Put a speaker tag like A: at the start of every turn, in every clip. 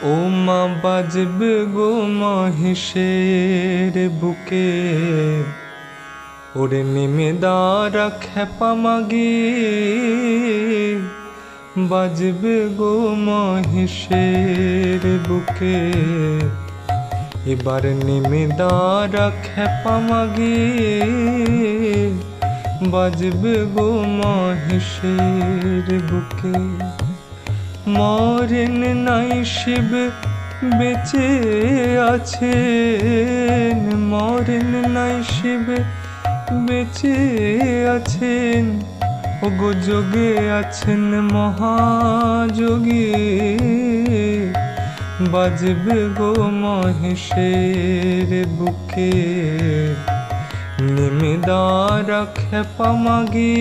A: ও মা বাজবে গো মহিষের বুকে, ওরে নেমে দাঁড়া খেপা মাগি, বাজবে গো মহিষের বুকে, এবার নেমে দাঁড়া খেপা মাগি, বাজবে গো মহিষের বুকে। মরেন নাই শিব বেঁচে আছেন, মরেন নাই শিব বেঁচে আছেন, ওগো যোগে আছেন মহাযোগী, বাজবে গো মহিষের বুকে, নেমে দাঁড়া খেপা মাগি,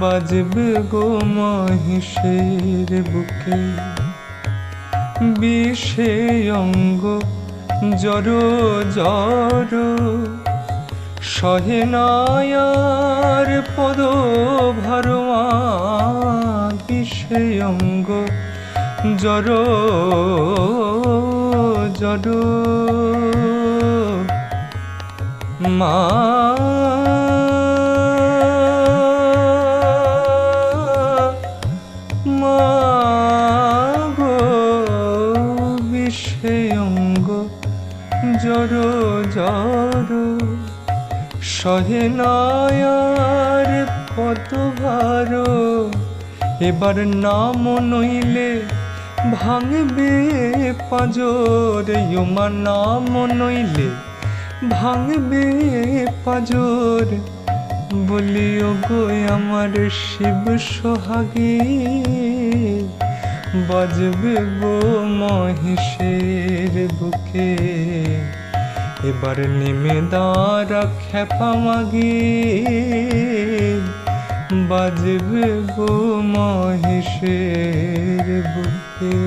A: বাজবে গো মহিষের বুকে। বিষে অঙ্গ জড়ো জড়ো, সহে নায়ার পদ ভারমা, বিষে অঙ্গ জড়ো জড়ো মা, জড়ো জড়ো সহে নায়ার পদ ভার, এবার নাম নইলে ভাঙবে পাঁজর, ইমা নাম নইলে ভাঙবে পাঁজর, বলিও গো আমার শিব সোহাগী, বাজবে গো মহিষের বুকে, এবার নেমে দাঁড়া খেপা মাগি, বাজবে গো মহিষের বুকে।